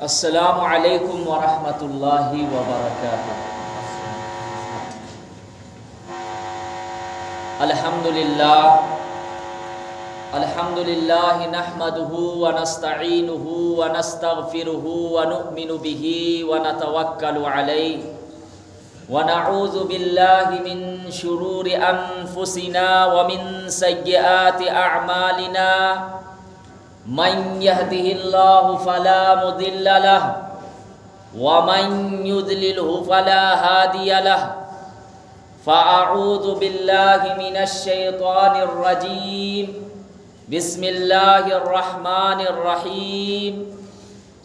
السلام علیکم ورحمۃ اللہ وبرکاتہ۔ الحمد للہ نحمدہ ونستعینہ ونستغفرہ ونؤمن بہ ونتوکل علیہ ونعوذ باللہ من شرور انفسنا ومن سیئات اعمالنا من يهده الله فلا مضل له ومن يضلله فلا هادي له فأعوذ بالله من الشيطان الرجيم بسم الله الرحمن الرحيم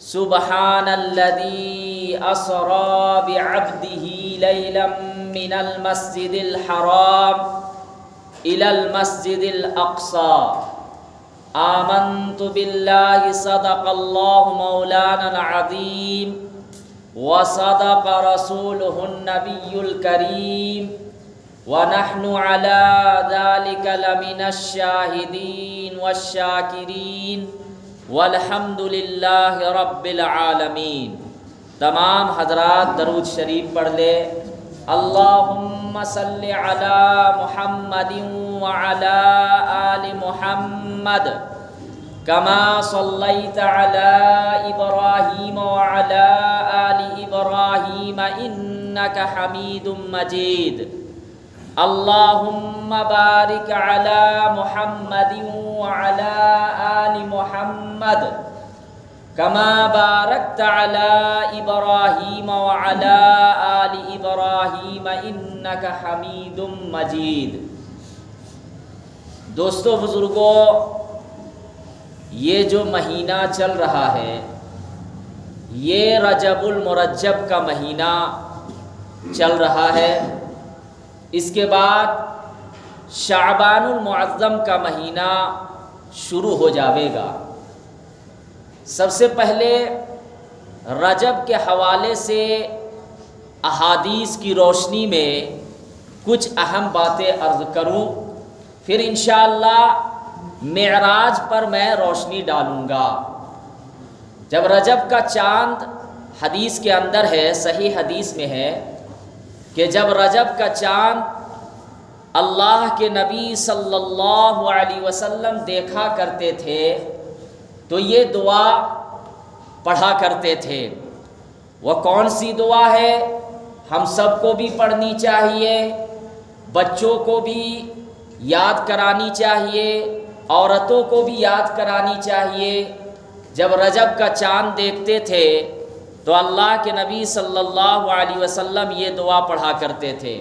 سبحان الذي أسرى بعبده ليلا من المسجد الحرام إلى المسجد الأقصى آمنت بالله صدق الله مولانا العظيم وصدق رسوله النبي الكريم ونحن على ذلك لمن الشاهدين والشاكرين والحمد لله رب العالمين۔ تمام حضرات درود شریف پڑھ لے۔ اللہم صلی علی محمد وعلی آل محمد کما صلیت علی ابراہیم وعلی آل ابراہیم انک حمید مجید۔ اللہم بارک علی محمد وعلی آل محمد کما بارکت علی ابراہیم وعلی آل ابراہیم انک حمید مجید۔ دوستو بزرگو، یہ جو مہینہ چل رہا ہے یہ رجب المرجب کا مہینہ چل رہا ہے، اس کے بعد شعبان المعظم کا مہینہ شروع ہو جاوے گا۔ سب سے پہلے رجب کے حوالے سے احادیث کی روشنی میں کچھ اہم باتیں عرض کروں، پھر انشاءاللہ معراج پر میں روشنی ڈالوں گا۔ جب رجب کا چاند، حدیث کے اندر ہے، صحیح حدیث میں ہے کہ جب رجب کا چاند اللہ کے نبی صلی اللہ علیہ وسلم دیکھا کرتے تھے تو یہ دعا پڑھا کرتے تھے۔ وہ کون سی دعا ہے؟ ہم سب کو بھی پڑھنی چاہیے، بچوں کو بھی یاد کرانی چاہیے، عورتوں کو بھی یاد کرانی چاہیے۔ جب رجب کا چاند دیکھتے تھے تو اللہ کے نبی صلی اللہ علیہ وسلم یہ دعا پڑھا کرتے تھے،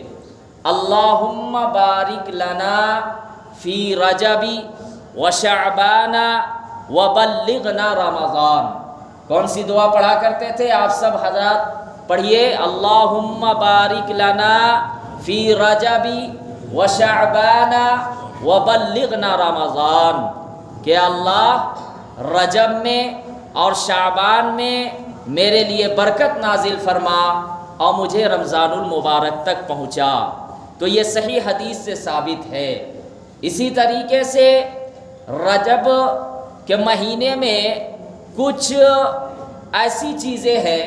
اللہم بارک لنا فی رجب وشعبان وبلغنا رمضان۔ کون سی دعا پڑھا کرتے تھے؟ آپ سب حضرات پڑھیے، اللہم بارک لنا فی رجب وشعبان وبلغنا رمضان، کہ اللہ رجب میں اور شعبان میں میرے لیے برکت نازل فرما اور مجھے رمضان المبارک تک پہنچا۔ تو یہ صحیح حدیث سے ثابت ہے۔ اسی طریقے سے رجب کہ مہینے میں کچھ ایسی چیزیں ہیں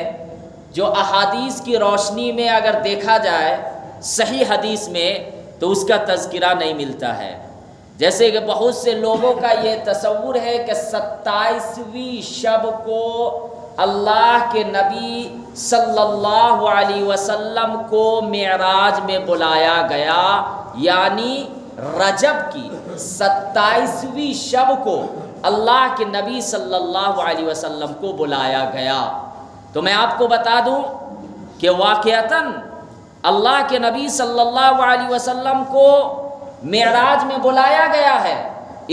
جو احادیث کی روشنی میں اگر دیکھا جائے صحیح حدیث میں تو اس کا تذکرہ نہیں ملتا ہے۔ جیسے کہ بہت سے لوگوں کا یہ تصور ہے کہ 27ویں شب کو اللہ کے نبی صلی اللہ علیہ وسلم کو معراج میں بلایا گیا، یعنی رجب کی 27ویں شب کو اللہ کے نبی صلی اللہ علیہ وسلم کو بلایا گیا۔ تو میں آپ کو بتا دوں کہ واقعتاً اللہ کے نبی صلی اللہ علیہ وسلم کو معراج میں بلایا گیا ہے،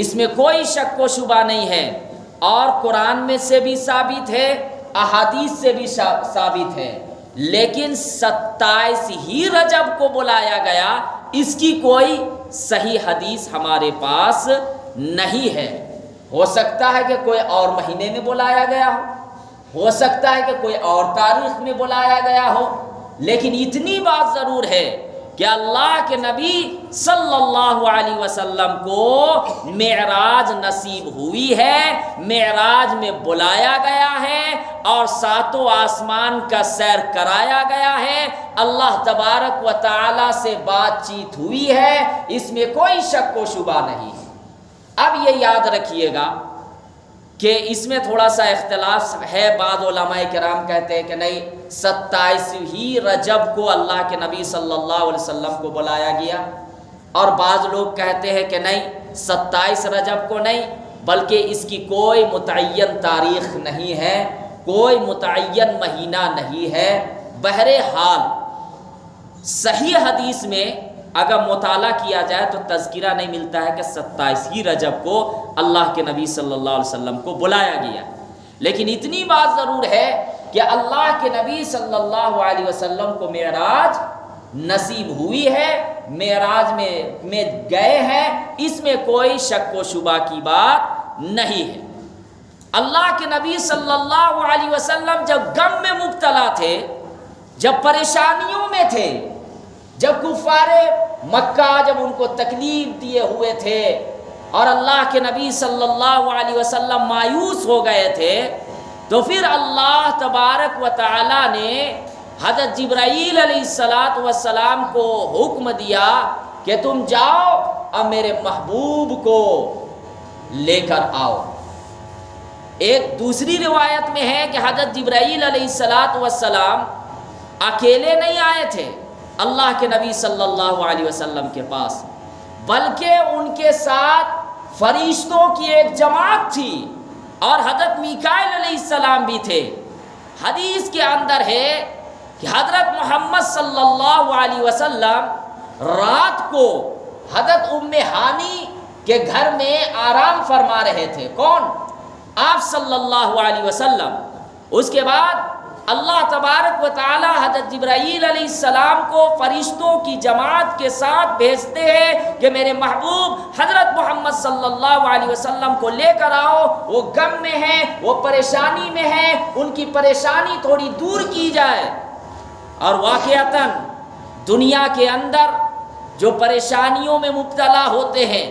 اس میں کوئی شک و شبہ نہیں ہے، اور قرآن میں سے بھی ثابت ہے، احادیث سے بھی ثابت ہے۔ لیکن 27 ہی رجب کو بلایا گیا، اس کی کوئی صحیح حدیث ہمارے پاس نہیں ہے۔ ہو سکتا ہے کہ کوئی اور مہینے میں بلایا گیا ہو سکتا ہے کہ کوئی اور تاریخ میں بلایا گیا ہو، لیکن اتنی بات ضرور ہے کہ اللہ کے نبی صلی اللہ علیہ وسلم کو معراج نصیب ہوئی ہے، معراج میں بلایا گیا ہے اور ساتوں آسمان کا سیر کرایا گیا ہے، اللہ تبارک و تعالی سے بات چیت ہوئی ہے، اس میں کوئی شک و شبہ نہیں ہے۔ اب یہ یاد رکھیے گا کہ اس میں تھوڑا سا اختلاف ہے، بعض علماء کرام کہتے ہیں کہ نہیں 27 رجب کو اللہ کے نبی صلی اللہ علیہ وسلم کو بلایا گیا، اور بعض لوگ کہتے ہیں کہ نہیں 27 رجب کو نہیں، بلکہ اس کی کوئی متعین تاریخ نہیں ہے، کوئی متعین مہینہ نہیں ہے۔ بہرحال صحیح حدیث میں اگر مطالعہ کیا جائے تو تذکرہ نہیں ملتا ہے کہ 27 رجب کو اللہ کے نبی صلی اللہ علیہ وسلم کو بلایا گیا، لیکن اتنی بات ضرور ہے کہ اللہ کے نبی صلی اللہ علیہ وسلم کو معراج نصیب ہوئی ہے، معراج میں گئے ہیں، اس میں کوئی شک و شبہ کی بات نہیں ہے۔ اللہ کے نبی صلی اللہ علیہ وسلم جب غم میں مبتلا تھے، جب پریشانیوں میں تھے، جب کفار مکہ جب ان کو تکلیف دیے ہوئے تھے اور اللہ کے نبی صلی اللہ علیہ وسلم مایوس ہو گئے تھے، تو پھر اللہ تبارک و تعالی نے حضرت جبرائیل علیہ السلام کو حکم دیا کہ تم جاؤ اور میرے محبوب کو لے کر آؤ۔ ایک دوسری روایت میں ہے کہ حضرت جبرائیل علیہ السلام اکیلے نہیں آئے تھے اللہ کے نبی صلی اللہ علیہ وسلم کے پاس، بلکہ ان کے ساتھ فرشتوں کی ایک جماعت تھی اور حضرت میکائیل علیہ السلام بھی تھے۔ حدیث کے اندر ہے کہ حضرت محمد صلی اللہ علیہ وسلم رات کو حضرت ام ہانی کے گھر میں آرام فرما رہے تھے۔ کون؟ آپ صلی اللہ علیہ وسلم۔ اس کے بعد اللہ تبارک و تعالی حضرت جبرائیل علیہ السلام کو فرشتوں کی جماعت کے ساتھ بھیجتے ہیں کہ میرے محبوب حضرت محمد صلی اللہ علیہ وسلم کو لے کر آؤ، وہ غم میں ہیں، وہ پریشانی میں ہیں، ان کی پریشانی تھوڑی دور کی جائے۔ اور واقعتاً دنیا کے اندر جو پریشانیوں میں مبتلا ہوتے ہیں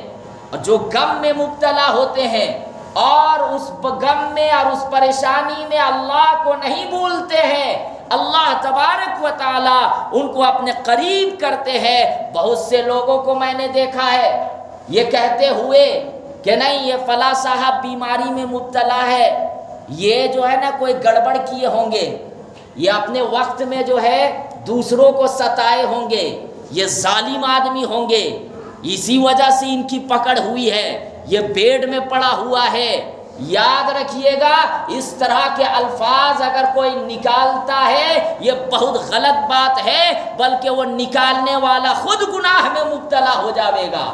اور جو غم میں مبتلا ہوتے ہیں اور اس غم میں اور اس پریشانی میں اللہ کو نہیں بھولتے ہیں، اللہ تبارک و تعالی ان کو اپنے قریب کرتے ہیں۔ بہت سے لوگوں کو میں نے دیکھا ہے یہ کہتے ہوئے کہ نہیں یہ فلاں صاحب بیماری میں مبتلا ہے، یہ جو ہے نا کوئی گڑبڑ کیے ہوں گے، یہ اپنے وقت میں جو ہے دوسروں کو ستائے ہوں گے، یہ ظالم آدمی ہوں گے، اسی وجہ سے ان کی پکڑ ہوئی ہے، یہ بیڈ میں پڑا ہوا ہے۔ یاد رکھیے گا اس طرح کے الفاظ اگر کوئی نکالتا ہے یہ بہت غلط بات ہے، بلکہ وہ نکالنے والا خود گناہ میں مبتلا ہو جاوے گا۔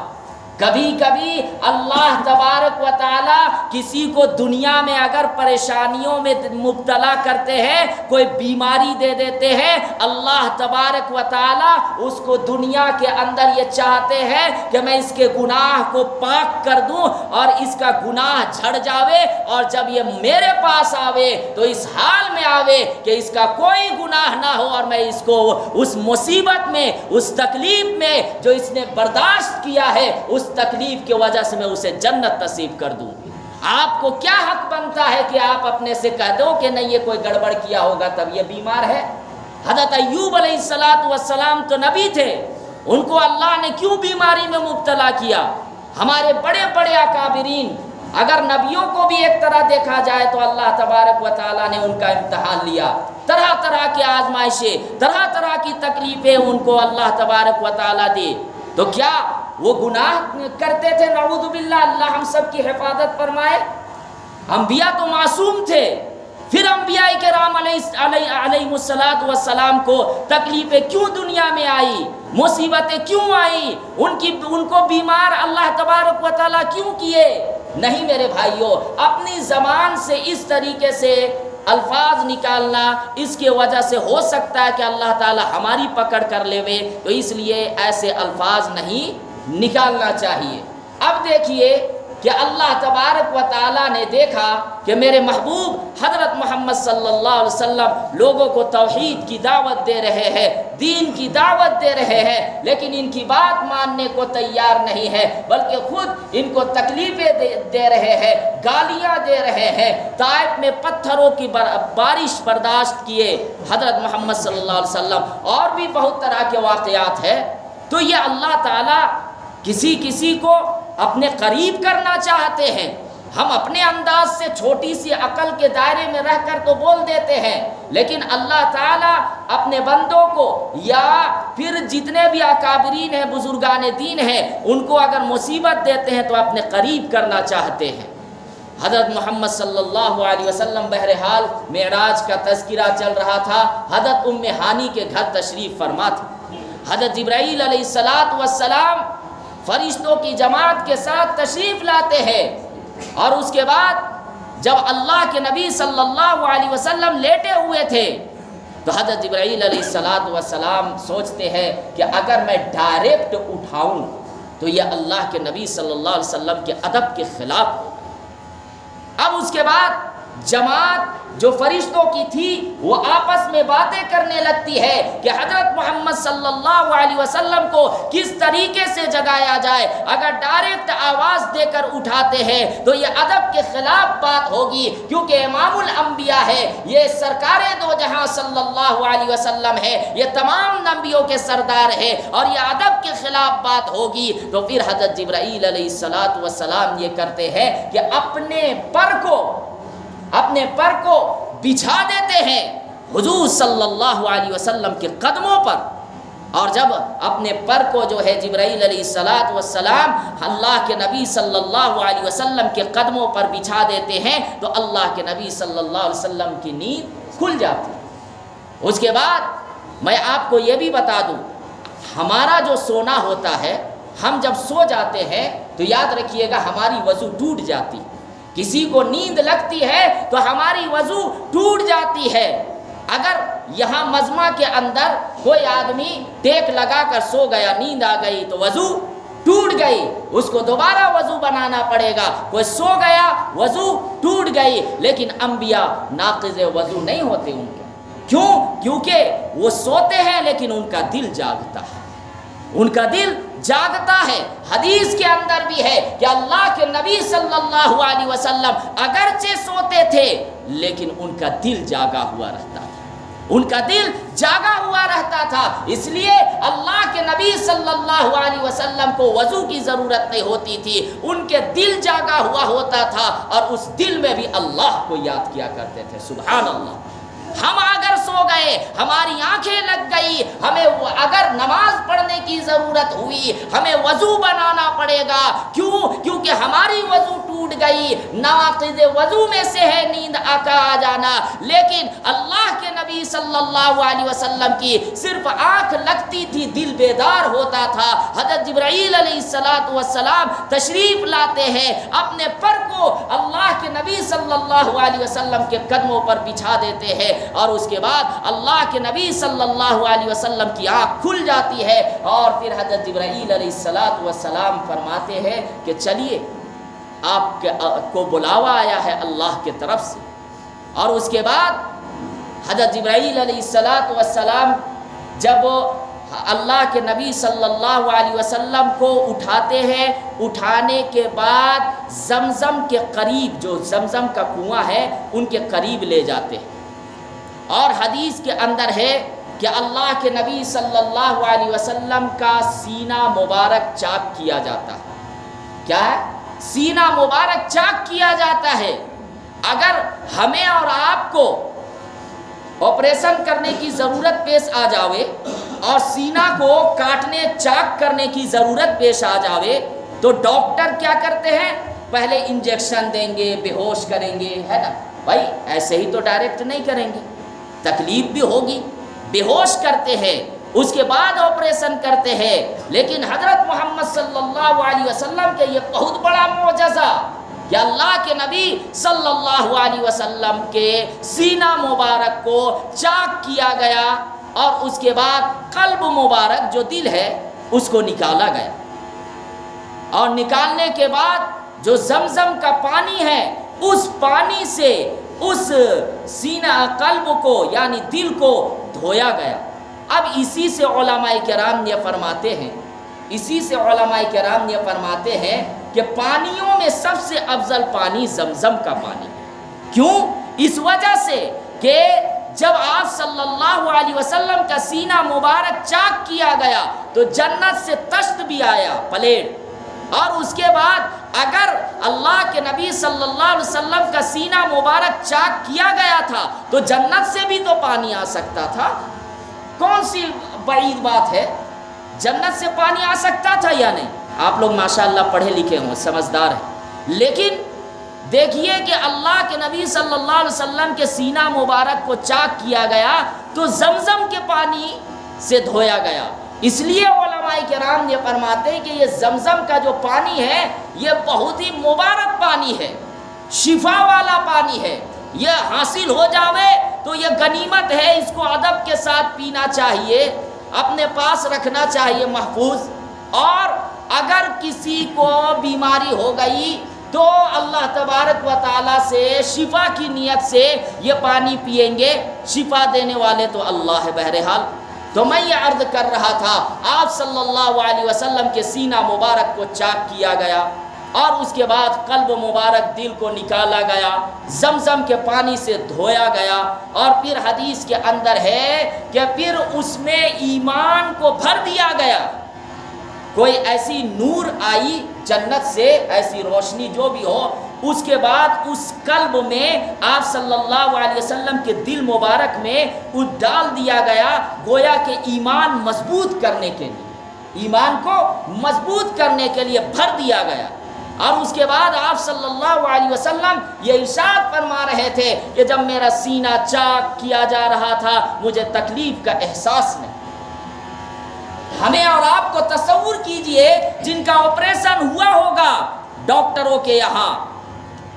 کبھی کبھی اللہ تبارک و تعالی کسی کو دنیا میں اگر پریشانیوں میں مبتلا کرتے ہیں، کوئی بیماری دے دیتے ہیں، اللہ تبارک و تعالی اس کو دنیا کے اندر یہ چاہتے ہیں کہ میں اس کے گناہ کو پاک کر دوں اور اس کا گناہ جھڑ جاوے، اور جب یہ میرے پاس آوے تو اس حال میں آوے کہ اس کا کوئی گناہ نہ ہو، اور میں اس کو اس مصیبت میں، اس تکلیف میں جو اس نے برداشت کیا ہے، اس تکلیف کی وجہ سے میں اسے جنت نصیب کر دوں۔ آپ کو کیا حق بنتا ہے کہ آپ اپنے سے کہہ دو کہ نہیں یہ کوئی گڑبڑ کیا ہوگا تب یہ بیمار ہے؟ حضرت ایوب علیہ السلام تو نبی تھے، ان کو اللہ نے کیوں بیماری میں مبتلا کیا؟ ہمارے بڑے بڑے اکابرین، اگر نبیوں کو بھی ایک طرح دیکھا جائے تو اللہ تبارک و تعالیٰ نے ان کا امتحان لیا، طرح طرح کی آزمائشیں، طرح طرح کی تکلیفیں ان کو اللہ تبارک و تعالیٰ دی، تو کیا وہ گناہ کرتے تھے؟ نعوذ باللہ، اللہ ہم سب کی حفاظت فرمائے۔ انبیاء تو معصوم تھے، پھر انبیاء کرام علیہ السلام کو تکلیفیں کیوں دنیا میں آئی، مصیبتیں کیوں آئی، ان کو بیمار اللہ تبارک و تعالیٰ کیوں کیے؟ نہیں میرے بھائیوں، اپنی زبان سے اس طریقے سے الفاظ نکالنا، اس کی وجہ سے ہو سکتا ہے کہ اللہ تعالیٰ ہماری پکڑ کر لے، تو اس لیے ایسے الفاظ نہیں نکالنا چاہیے۔ اب دیکھیے کہ اللہ تبارک و تعالیٰ نے دیکھا کہ میرے محبوب حضرت محمد صلی اللہ علیہ وسلم لوگوں کو توحید کی دعوت دے رہے ہیں، دین کی دعوت دے رہے ہیں، لیکن ان کی بات ماننے کو تیار نہیں ہے، بلکہ خود ان کو تکلیفیں دے رہے ہیں، گالیاں دے رہے ہیں۔ طائف میں پتھروں کی بارش برداشت کیے حضرت محمد صلی اللہ علیہ وسلم، اور بھی بہت طرح کے واقعات ہیں۔ تو یہ اللہ تعالیٰ کسی کو اپنے قریب کرنا چاہتے ہیں۔ ہم اپنے انداز سے چھوٹی سی عقل کے دائرے میں رہ کر تو بول دیتے ہیں، لیکن اللہ تعالیٰ اپنے بندوں کو یا پھر جتنے بھی اکابرین ہیں، بزرگان دین ہیں، ان کو اگر مصیبت دیتے ہیں تو اپنے قریب کرنا چاہتے ہیں۔ حضرت محمد صلی اللہ علیہ وسلم بہرحال معراج کا تذکرہ چل رہا تھا، حضرت ام ہانی کے گھر تشریف فرما تھے۔ حضرت جبرائیل علیہ السلام فرشتوں کی جماعت کے ساتھ تشریف لاتے ہیں، اور اس کے بعد جب اللہ کے نبی صلی اللہ علیہ وسلم لیٹے ہوئے تھے تو حضرت جبرائیل علیہ السلام سوچتے ہیں کہ اگر میں ڈائریکٹ اٹھاؤں تو یہ اللہ کے نبی صلی اللہ علیہ وسلم کے ادب کے خلاف ہو۔ اب اس کے بعد جماعت جو فرشتوں کی تھی وہ آپس میں باتیں کرنے لگتی ہے کہ حضرت محمد صلی اللہ علیہ وسلم کو کس طریقے سے جگایا جائے۔ اگر ڈائریکٹ آواز دے کر اٹھاتے ہیں تو یہ ادب کے خلاف بات ہوگی، کیونکہ امام الانبیاء ہے، یہ سرکار دو جہاں صلی اللہ علیہ وسلم ہے، یہ تمام نبیوں کے سردار ہے، اور یہ ادب کے خلاف بات ہوگی۔ تو پھر حضرت جبرائیل علیہ السلام یہ کرتے ہیں کہ اپنے پر کو بچھا دیتے ہیں حضور صلی اللہ علیہ وسلم کے قدموں پر، اور جب اپنے پر کو جو ہے جبرائیل علیہ السلام اللہ کے نبی صلی اللہ علیہ وسلم کے قدموں پر بچھا دیتے ہیں تو اللہ کے نبی صلی اللہ علیہ وسلم کی نیند کھل جاتی ہے۔ اس کے بعد میں آپ کو یہ بھی بتا دوں، ہمارا جو سونا ہوتا ہے، ہم جب سو جاتے ہیں تو یاد رکھیے گا ہماری وضو ٹوٹ جاتی ہے۔ کسی کو نیند لگتی ہے تو ہماری وضو ٹوٹ جاتی ہے۔ اگر یہاں مجمع کے اندر کوئی آدمی ٹیک لگا کر سو گیا، نیند آ گئی تو وضو ٹوٹ گئی، اس کو دوبارہ وضو بنانا پڑے گا۔ کوئی سو گیا، وضو ٹوٹ گئی، لیکن انبیاء ناقض وضو نہیں ہوتے ان کے۔ کیوں؟ کیونکہ وہ سوتے ہیں لیکن ان کا دل جاگتا ہے، ان کا دل جاگتا ہے۔ حدیث کے اندر بھی ہے کہ اللہ کے نبی صلی اللہ علیہ وسلم اگرچہ سوتے تھے لیکن ان کا دل جاگا ہوا رہتا تھا، ان کا دل جاگا ہوا رہتا تھا۔ اس لیے اللہ کے نبی صلی اللہ علیہ وسلم کو وضو کی ضرورت نہیں ہوتی تھی، ان کے دل جاگا ہوا ہوتا تھا، اور اس دل میں بھی اللہ کو یاد کیا کرتے تھے۔ سبحان اللہ۔ ہم اگر سو گئے، ہماری آنکھیں لگ گئی، ہمیں اگر نماز پڑھنے کی ضرورت ہوئی، ہمیں وضو بنانا پڑے گا۔ کیوں؟ کیونکہ ہماری وضو ٹوٹ گئی۔ نواقض وضو میں سے ہے نیند کا آ جانا، لیکن اللہ کے نبی صلی اللہ علیہ وسلم کی صرف آنکھ لگتی تھی، دل بیدار ہوتا تھا۔ حضرت جبرائیل علیہ السلام تشریف لاتے ہیں، اپنے پر کو اللہ کے نبی صلی اللہ علیہ وسلم کے قدموں پر بچھا دیتے ہیں، اور اس کے بعد اللہ کے نبی صلی اللہ علیہ وسلم کی آنکھ کھل جاتی ہے، اور پھر حضرت جبرائیل علیہ السلام فرماتے ہیں کہ چلیے آپ کو بلاوا آیا ہے اللہ کی طرف سے۔ اور اس کے بعد حضرت جبرائیل علیہ السلام جب اللہ کے نبی صلی اللہ علیہ وسلم کو اٹھاتے ہیں، اٹھانے کے بعد زمزم کے قریب، جو زمزم کا کنواں ہے ان کے قریب لے جاتے ہیں، اور حدیث کے اندر ہے کہ اللہ کے نبی صلی اللہ علیہ وسلم کا سینہ مبارک چاک کیا جاتا ہے۔ کیا ہے؟ سینہ مبارک چاک کیا جاتا ہے۔ اگر ہمیں اور آپ کو آپریشن کرنے کی ضرورت پیش آ جاوے اور سینہ کو کاٹنے چاک کرنے کی ضرورت پیش آ جاوے تو ڈاکٹر کیا کرتے ہیں؟ پہلے انجیکشن دیں گے، بے ہوش کریں گے، ہے نا بھائی؟ ایسے ہی تو ڈائریکٹ نہیں کریں گے، تکلیف بھی ہوگی، بے ہوش کرتے ہیں، اس کے بعد آپریشن کرتے ہیں۔ لیکن حضرت محمد صلی اللہ علیہ وسلم کے یہ بہت بڑا معجزہ کہ اللہ کے نبی صلی اللہ علیہ وسلم کے سینہ مبارک کو چاک کیا گیا، اور اس کے بعد قلب مبارک جو دل ہے اس کو نکالا گیا، اور نکالنے کے بعد جو زمزم کا پانی ہے اس پانی سے اس سینہ قلب کو یعنی دل کو دھویا گیا۔ اب اسی سے علماء کرام یہ فرماتے ہیں کہ پانیوں میں سب سے افضل پانی زمزم کا پانی۔ کیوں؟ اس وجہ سے کہ جب آپ صلی اللہ علیہ وسلم کا سینہ مبارک چاک کیا گیا تو جنت سے طشت بھی آیا پلیٹ، اور اس کے بعد اگر اللہ کے نبی صلی اللہ علیہ وسلم کا سینہ مبارک چاک کیا گیا تھا تو جنت سے بھی تو پانی آ سکتا تھا۔ کون سی بعید بات ہے؟ جنت سے پانی آ سکتا تھا یا نہیں؟ آپ لوگ ماشاءاللہ پڑھے لکھے ہوں، سمجھدار ہیں، لیکن دیکھیے کہ اللہ کے نبی صلی اللہ علیہ وسلم کے سینہ مبارک کو چاک کیا گیا تو زمزم کے پانی سے دھویا گیا۔ اس لیے علماء کرام یہ فرماتے ہیں کہ یہ زمزم کا جو پانی ہے یہ بہت ہی مبارک پانی ہے، شفا والا پانی ہے۔ یہ حاصل ہو جاوے تو یہ غنیمت ہے، اس کو ادب کے ساتھ پینا چاہیے، اپنے پاس رکھنا چاہیے محفوظ۔ اور اگر کسی کو بیماری ہو گئی تو اللہ تبارک و تعالیٰ سے شفا کی نیت سے یہ پانی پئیں گے، شفا دینے والے تو اللہ ہے بہرحال۔ تو میں یہ عرض کر رہا تھا، آپ صلی اللہ علیہ وسلم کے سینہ مبارک کو چاک کیا گیا اور اس کے بعد قلب مبارک دل کو نکالا گیا، زمزم کے پانی سے دھویا گیا، اور پھر حدیث کے اندر ہے کہ پھر اس میں ایمان کو بھر دیا گیا۔ کوئی ایسی نور آئی جنت سے، ایسی روشنی جو بھی ہو، اس کے بعد اس قلب میں آپ صلی اللہ علیہ وسلم کے دل مبارک میں وہ ڈال دیا گیا، گویا کہ ایمان مضبوط کرنے کے لیے، ایمان کو مضبوط کرنے کے لیے بھر دیا گیا۔ اور اس کے بعد آپ صلی اللہ علیہ وسلم یہ ارشاد فرما رہے تھے کہ جب میرا سینہ چاک کیا جا رہا تھا مجھے تکلیف کا احساس نہیں۔ ہمیں اور آپ کو تصور کیجئے جن کا آپریشن ہوا ہوگا ڈاکٹروں کے یہاں،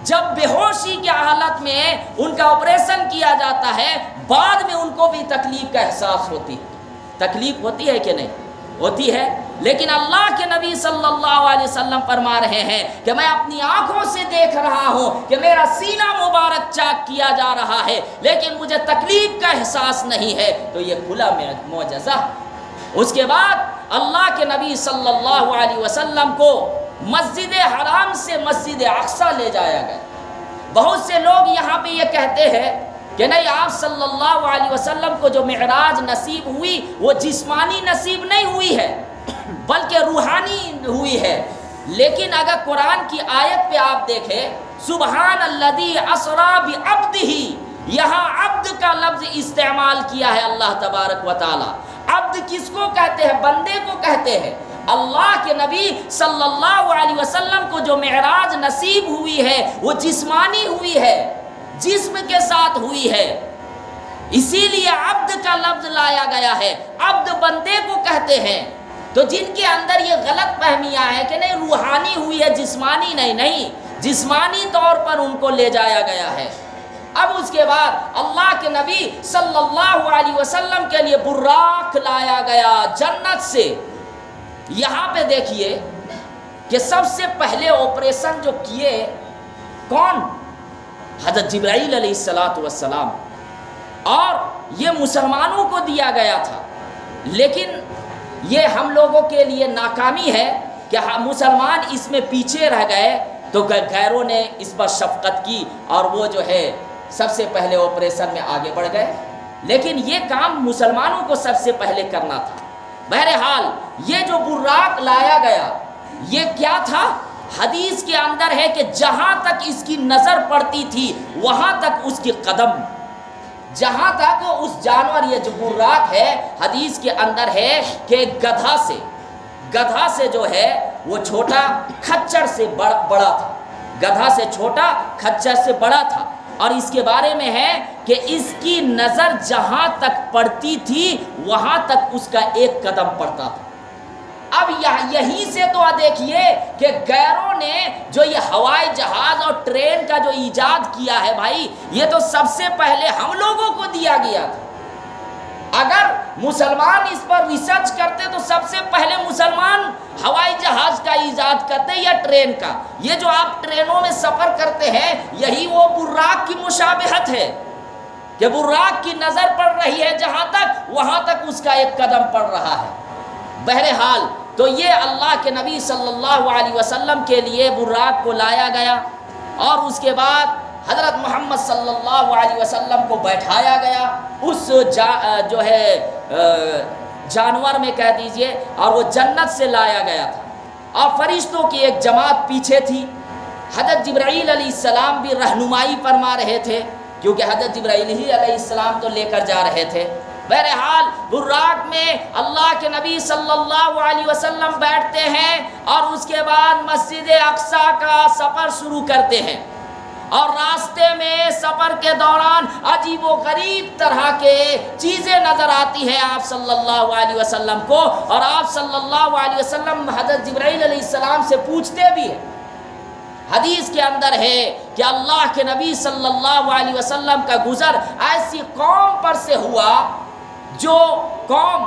جب بے ہوشی کی حالت میں ان کا آپریشن کیا جاتا ہے بعد میں ان کو بھی تکلیف کا احساس ہوتی ہے۔ تکلیف ہوتی ہے کہ نہیں؟ ہوتی ہے، لیکن اللہ کے نبی صلی اللہ علیہ وسلم فرما رہے ہیں کہ میں اپنی آنکھوں سے دیکھ رہا ہوں کہ میرا سینہ مبارک چاک کیا جا رہا ہے لیکن مجھے تکلیف کا احساس نہیں ہے۔ تو یہ کھلا معجزہ۔ اس کے بعد اللہ کے نبی صلی اللہ علیہ وسلم کو مسجد حرام سے مسجد اقصی لے جایا گیا۔ بہت سے لوگ یہاں پہ یہ کہتے ہیں کہ نہیں، آپ صلی اللہ علیہ وسلم کو جو معراج نصیب ہوئی وہ جسمانی نصیب نہیں ہوئی ہے بلکہ روحانی ہوئی ہے۔ لیکن اگر قرآن کی آیت پہ آپ دیکھیں، سبحان الذی اسری بعبدہ، یہاں عبد کا لفظ استعمال کیا ہے اللہ تبارک و تعالی۔ عبد کس کو کہتے ہیں؟ بندے کو کہتے ہیں۔ اللہ کے نبی صلی اللہ علیہ وسلم کو جو معراج نصیب ہوئی ہے وہ جسمانی ہوئی ہے، جسم کے ساتھ ہوئی ہے، اسی لیے عبد کا لفظ لایا گیا ہے۔ عبد بندے کو کہتے ہیں۔ تو جن کے اندر یہ غلط فہمیاں ہیں کہ نہیں روحانی ہوئی ہے جسمانی نہیں، جسمانی طور پر ان کو لے جایا گیا ہے۔ اب اس کے بعد اللہ کے نبی صلی اللہ علیہ وسلم کے لیے براق لایا گیا جنت سے۔ یہاں پہ دیکھیے کہ سب سے پہلے آپریشن جو کیے کون؟ حضرت جبرائیل علیہ السلام، اور یہ مسلمانوں کو دیا گیا تھا، لیکن یہ ہم لوگوں کے لیے ناکامی ہے کہ مسلمان اس میں پیچھے رہ گئے، تو غیروں نے اس پر شفقت کی اور وہ جو ہے سب سے پہلے آپریشن میں آگے بڑھ گئے، لیکن یہ کام مسلمانوں کو سب سے پہلے کرنا تھا۔ بہرحال یہ جو براق لایا گیا یہ کیا تھا؟ حدیث کے اندر ہے کہ جہاں تک اس کی نظر پڑتی تھی وہاں تک اس کی قدم، جہاں تک اس جانور، یہ جو براق ہے حدیث کے اندر ہے کہ گدھا سے جو ہے وہ چھوٹا، کھچر سے بڑا تھا، گدھا سے چھوٹا، کھچر سے بڑا تھا، اور اس کے بارے میں ہے کہ اس کی نظر جہاں تک پڑتی تھی وہاں تک اس کا ایک قدم پڑتا تھا۔ اب یہیں سے تو دیکھیے کہ غیروں نے جو یہ ہوائی جہاز اور ٹرین کا جو ایجاد کیا ہے بھائی، یہ تو سب سے پہلے ہم لوگوں کو دیا گیا تھا۔ اگر مسلمان اس پر ریسرچ کرتے تو سب سے پہلے مسلمان ہوائی جہاز کا ایجاد کرتے یا ٹرین کا. یہ جو آپ ٹرینوں میں سفر کرتے ہیں یہی وہ براق کی مشابہت ہے کہ براق کی نظر پڑ رہی ہے جہاں تک وہاں تک اس کا ایک قدم پڑ رہا ہے. بہرحال تو یہ اللہ کے نبی صلی اللہ علیہ وسلم کے لیے براق کو لایا گیا اور اس کے بعد حضرت محمد صلی اللہ علیہ وسلم کو بیٹھایا گیا اس جو ہے جانور میں کہہ دیجئے، اور وہ جنت سے لایا گیا تھا اور فرشتوں کی ایک جماعت پیچھے تھی. حضرت جبرائیل علیہ السلام بھی رہنمائی فرما رہے تھے کیونکہ حضرت جبرائیل ہی علیہ السلام تو لے کر جا رہے تھے. بہرحال براق میں اللہ کے نبی صلی اللہ علیہ وسلم بیٹھتے ہیں اور اس کے بعد مسجد اقصی کا سفر شروع کرتے ہیں اور راستے میں سفر کے دوران عجیب و غریب طرح کے چیزیں نظر آتی ہیں آپ صلی اللہ علیہ وسلم کو، اور آپ صلی اللہ علیہ وسلم حضرت جبرائیل علیہ السلام سے پوچھتے بھی ہیں. حدیث کے اندر ہے کہ اللہ کے نبی صلی اللہ علیہ وسلم کا گزر ایسی قوم پر سے ہوا جو قوم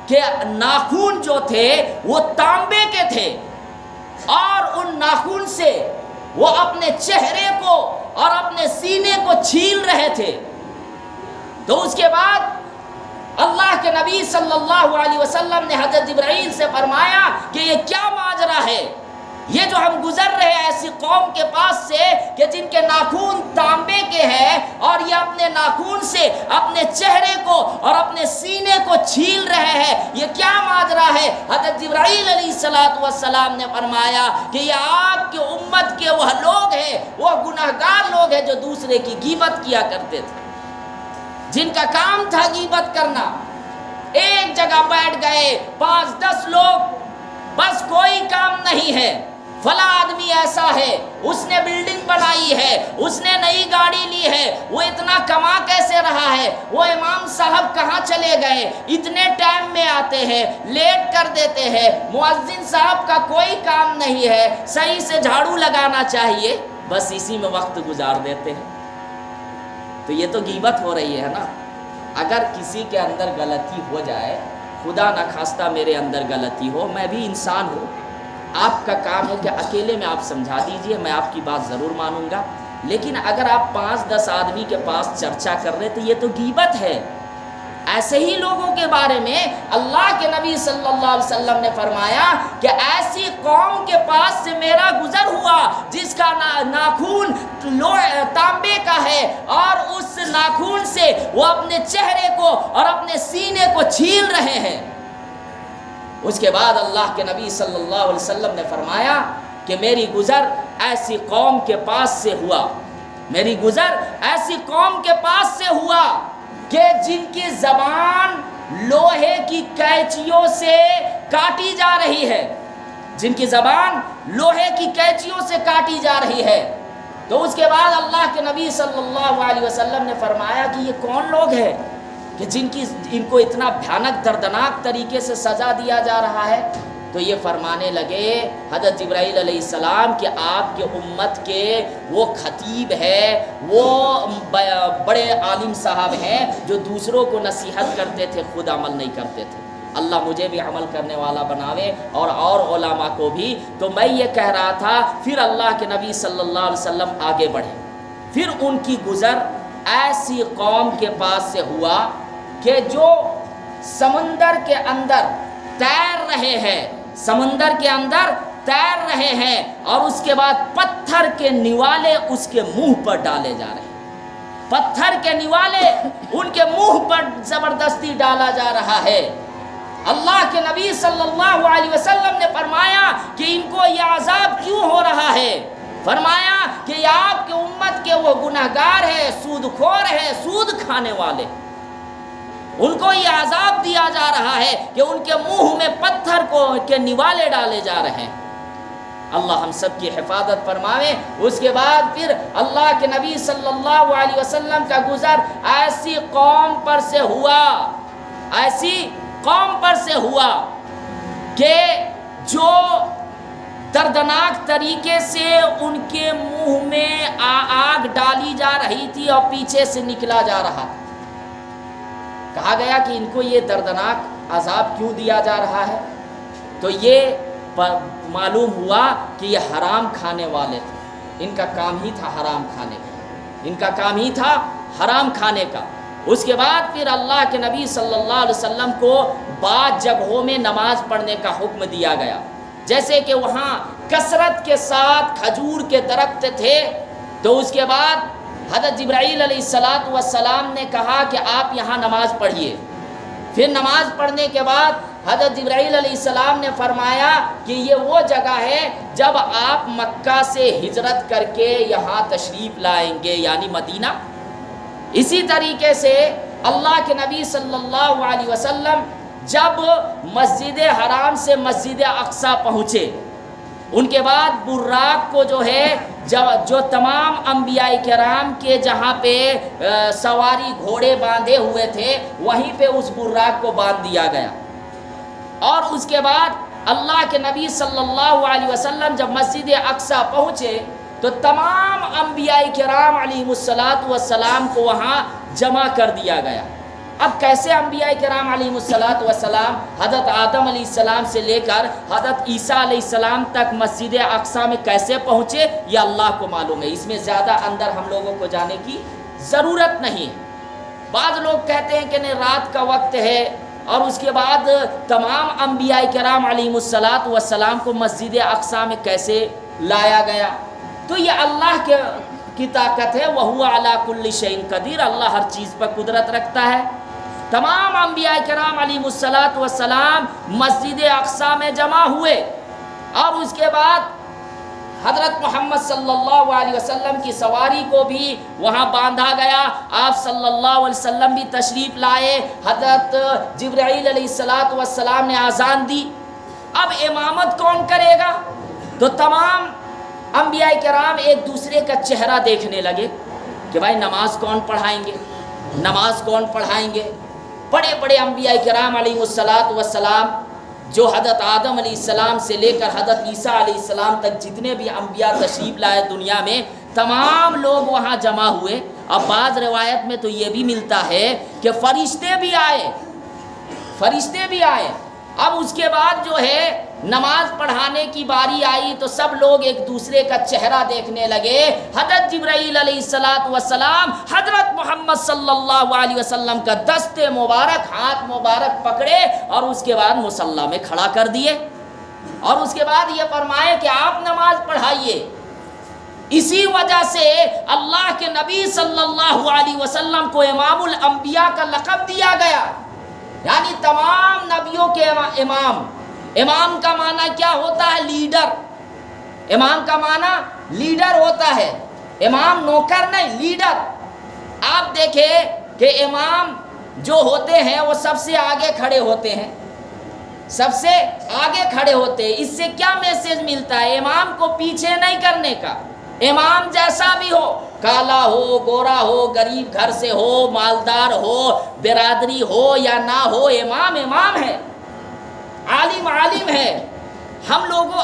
کے ناخن جو تھے وہ تانبے کے تھے اور ان ناخن سے وہ اپنے چہرے کو اور اپنے سینے کو چھیل رہے تھے. تو اس کے بعد اللہ کے نبی صلی اللہ علیہ وسلم نے حضرت جبرائیل سے فرمایا کہ یہ کیا ماجرا ہے، یہ جو ہم گزر رہے ہیں ایسی قوم کے پاس سے کہ جن کے ناخن تانبے کے ہیں اور یہ اپنے ناخن سے اپنے چہرے کو اور اپنے سینے کو چھیل رہے ہیں، یہ کیا ماجرا ہے؟ حضرت جبرائیل علیہ السلام نے فرمایا کہ یہ آپ کی امت کے وہ لوگ ہیں، وہ گناہگار لوگ ہیں جو دوسرے کی غیبت کیا کرتے تھے، جن کا کام تھا غیبت کرنا. ایک جگہ بیٹھ گئے 5-10 لوگ، بس کوئی کام نہیں ہے، فلاں آدمی ایسا ہے، اس نے بلڈنگ بنائی ہے، اس نے نئی گاڑی لی ہے، وہ اتنا کما کیسے رہا ہے، وہ امام صاحب کہاں چلے گئے، اتنے ٹائم میں آتے ہیں، لیٹ کر دیتے ہیں، مؤذن صاحب کا کوئی کام نہیں ہے، صحیح سے جھاڑو لگانا چاہیے، بس اسی میں وقت گزار دیتے ہیں. تو یہ تو غیبت ہو رہی ہے نا. اگر کسی کے اندر غلطی ہو جائے، خدا نخواستہ میرے اندر غلطی ہو، میں بھی انسان ہوں، آپ کا کام ہے کہ اکیلے میں آپ سمجھا دیجئے، میں آپ کی بات ضرور مانوں گا. لیکن اگر آپ 5-10 آدمی کے پاس چرچا کر رہے تو یہ تو غیبت ہے. ایسے ہی لوگوں کے بارے میں اللہ کے نبی صلی اللہ علیہ وسلم نے فرمایا کہ ایسی قوم کے پاس سے میرا گزر ہوا جس کا ناخن تانبے کا ہے اور اس ناخن سے وہ اپنے چہرے کو اور اپنے سینے کو چھیل رہے ہیں. اس کے بعد اللہ کے نبی صلی اللہ علیہ وسلم نے فرمایا کہ میری گزر ایسی قوم کے پاس سے ہوا، میری گزر ایسی قوم کے پاس سے ہوا کہ جن کی زبان لوہے کی قینچیوں سے کاٹی جا رہی ہے، جن کی زبان لوہے کی قینچیوں سے کاٹی جا رہی ہے. تو اس کے بعد اللہ کے نبی صلی اللہ علیہ وسلم نے فرمایا کہ یہ کون لوگ ہیں کہ ان کو اتنا بھیانک دردناک طریقے سے سزا دیا جا رہا ہے. تو یہ فرمانے لگے حضرت جبرائیل علیہ السلام کہ آپ کے امت کے وہ خطیب ہے، وہ بڑے عالم صاحب ہیں جو دوسروں کو نصیحت کرتے تھے، خود عمل نہیں کرتے تھے. اللہ مجھے بھی عمل کرنے والا بناوے اور علماء کو بھی. تو میں یہ کہہ رہا تھا، پھر اللہ کے نبی صلی اللہ علیہ وسلم آگے بڑھے، پھر ان کی گزر ایسی قوم کے پاس سے ہوا کہ جو سمندر کے اندر تیر رہے ہیں، سمندر کے اندر تیر رہے ہیں اور اس کے بعد پتھر کے نوالے اس کے منہ پر ڈالے جا رہے ہیں، پتھر کے نوالے ان کے منہ پر زبردستی ڈالا جا رہا ہے. اللہ کے نبی صلی اللہ علیہ وسلم نے فرمایا کہ ان کو یہ عذاب کیوں ہو رہا ہے؟ فرمایا کہ یہ آپ کے امت کے وہ گناہگار ہیں، سود خور ہیں، سود کھانے والے، ان کو یہ عذاب دیا جا رہا ہے کہ ان کے منہ میں پتھر کے نوالے ڈالے جا رہے ہیں. اللہ ہم سب کی حفاظت فرمائے. اس کے بعد پھر اللہ کے نبی صلی اللہ علیہ وسلم کا گزر ایسی قوم پر سے ہوا، ایسی قوم پر سے ہوا کہ جو دردناک طریقے سے ان کے منہ میں آگ ڈالی جا رہی تھی اور پیچھے سے نکلا جا رہا تھا. کہا گیا کہ ان کو یہ دردناک عذاب کیوں دیا جا رہا ہے؟ تو یہ معلوم ہوا کہ یہ حرام کھانے والے تھے، ان کا کام ہی تھا حرام کھانے کا، ان کا کام ہی تھا حرام کھانے کا۔ اس کے بعد پھر اللہ کے نبی صلی اللہ علیہ وسلم کو بعض جگہوں میں نماز پڑھنے کا حکم دیا گیا، جیسے کہ وہاں کثرت کے ساتھ کھجور کے درخت تھے، تو اس کے بعد حضرت جبرائیل علیہ السلام نے کہا کہ آپ یہاں نماز پڑھیے۔ پھر نماز پڑھنے کے بعد حضرت جبرائیل علیہ السلام نے فرمایا کہ یہ وہ جگہ ہے جب آپ مکہ سے ہجرت کر کے یہاں تشریف لائیں گے، یعنی مدینہ۔ اسی طریقے سے اللہ کے نبی صلی اللہ علیہ وسلم جب مسجد حرام سے مسجد اقصی پہنچے، ان کے بعد براق کو جو ہے جو تمام انبیاء کرام کے جہاں پہ سواری گھوڑے باندھے ہوئے تھے وہیں پہ اس براق کو باندھ دیا گیا۔ اور اس کے بعد اللہ کے نبی صلی اللہ علیہ وسلم جب مسجد اقصی پہنچے تو تمام انبیاء کرام علیہ السلام کو وہاں جمع کر دیا گیا۔ اب کیسے انبیاء کرام علیہ السلام حضرت آدم علیہ السلام سے لے کر حضرت عیسیٰ علیہ السلام تک مسجد اقصی میں کیسے پہنچے یہ اللہ کو معلوم ہے، اس میں زیادہ اندر ہم لوگوں کو جانے کی ضرورت نہیں۔ بعض لوگ کہتے ہیں کہ نہیں رات کا وقت ہے، اور اس کے بعد تمام انبیاء کرام علیہ السلام کو مسجد اقصی میں کیسے لایا گیا؟ تو یہ اللہ کی طاقت ہے، وَهُوَ عَلَىٰ كُلِّ شَيْءٍ قَدِيرٌ، اللہ ہر چیز پر قدرت رکھتا ہے۔ تمام انبیاء کرام علیہ السلام مسجد اقصی میں جمع ہوئے، اور اس کے بعد حضرت محمد صلی اللہ علیہ وسلم کی سواری کو بھی وہاں باندھا گیا، آپ صلی اللہ علیہ وسلم بھی تشریف لائے، حضرت جبرائیل علیہ السلام نے اذان دی۔ اب امامت کون کرے گا؟ تو تمام انبیاء کرام ایک دوسرے کا چہرہ دیکھنے لگے کہ بھائی نماز کون پڑھائیں گے، نماز کون پڑھائیں گے۔ بڑے بڑے انبیاء کرام علیہ السلام جو حضرت آدم علیہ السلام سے لے کر حضرت عیسیٰ علیہ السلام تک جتنے بھی انبیاء تشریف لائے دنیا میں، تمام لوگ وہاں جمع ہوئے۔ اب بعض روایت میں تو یہ بھی ملتا ہے کہ فرشتے بھی آئے۔ اب اس کے بعد جو ہے نماز پڑھانے کی باری آئی تو سب لوگ ایک دوسرے کا چہرہ دیکھنے لگے۔ حضرت جبرائیل علیہ السلام حضرت محمد صلی اللہ علیہ وسلم کا دست مبارک، ہاتھ مبارک پکڑے اور اس کے بعد مصلی میں کھڑا کر دیے، اور اس کے بعد یہ فرمائے کہ آپ نماز پڑھائیے۔ اسی وجہ سے اللہ کے نبی صلی اللہ علیہ وسلم کو امام الانبیاء کا لقب دیا گیا، یعنی تمام نبیوں کے امام۔ امام کا معنی کیا ہوتا ہے؟ لیڈر۔ امام کا معنی لیڈر ہوتا ہے، امام نوکر نہیں، لیڈر۔ آپ دیکھیں کہ امام جو ہوتے ہیں وہ سب سے آگے کھڑے ہوتے ہیں، سب سے آگے کھڑے ہوتے ہیں۔ اس سے کیا میسج ملتا ہے؟ امام کو پیچھے نہیں کرنے کا۔ امام جیسا بھی ہو، کالا ہو، گورا ہو، غریب گھر سے ہو، مالدار ہو، برادری ہو یا نہ ہو، امام امام ہے، عالم عالم ہے۔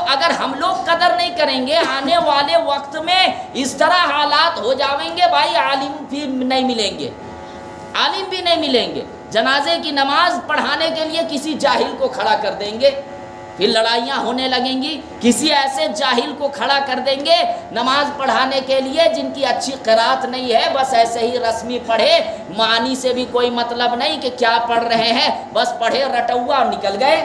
اگر ہم لوگ قدر نہیں کریں گے، آنے والے وقت میں اس طرح حالات ہو جائیں گے، بھائی عالم بھی نہیں ملیں گے، عالم بھی نہیں ملیں گے۔ جنازے کی نماز پڑھانے کے لیے کسی جاہل کو کھڑا کر دیں گے، پھر لڑائیاں ہونے لگیں گی، کسی ایسے جاہل کو کھڑا کر دیں گے نماز پڑھانے کے لیے جن کی اچھی قرات نہیں ہے، بس ایسے ہی رسمی پڑھے، معنی سے بھی کوئی مطلب نہیں کہ کیا پڑھ رہے ہیں، بس پڑھے رٹا ہوا اور نکل گئے۔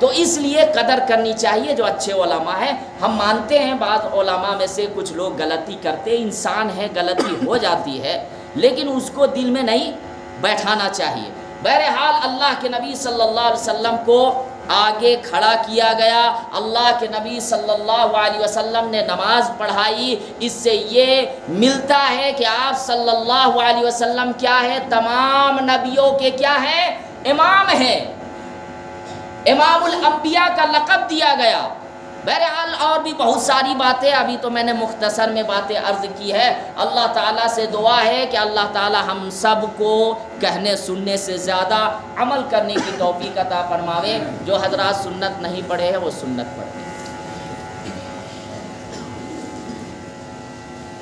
تو اس لیے قدر کرنی چاہیے جو اچھے علماء ہیں۔ ہم مانتے ہیں بعض علماء میں سے کچھ لوگ غلطی کرتے، انسان ہے، غلطی ہو جاتی ہے، لیکن اس کو دل میں نہیں بیٹھانا چاہیے۔ بہرحال اللہ کے نبی صلی اللہ علیہ وسلم کو آگے کھڑا کیا گیا، اللہ کے نبی صلی اللہ علیہ وسلم نے نماز پڑھائی۔ اس سے یہ ملتا ہے کہ آپ صلی اللہ علیہ وسلم کیا ہے؟ تمام نبیوں کے کیا ہے؟ امام ہیں، امام الانبیاء کا لقب دیا گیا۔ بہرحال اور بھی بہت ساری باتیں، ابھی تو میں نے مختصر میں باتیں عرض کی ہے۔ اللہ تعالیٰ سے دعا ہے کہ اللہ تعالیٰ ہم سب کو کہنے سننے سے زیادہ عمل کرنے کی توفیق عطا فرماوے۔ جو حضرات سنت نہیں پڑھے ہیں وہ سنت پڑھے۔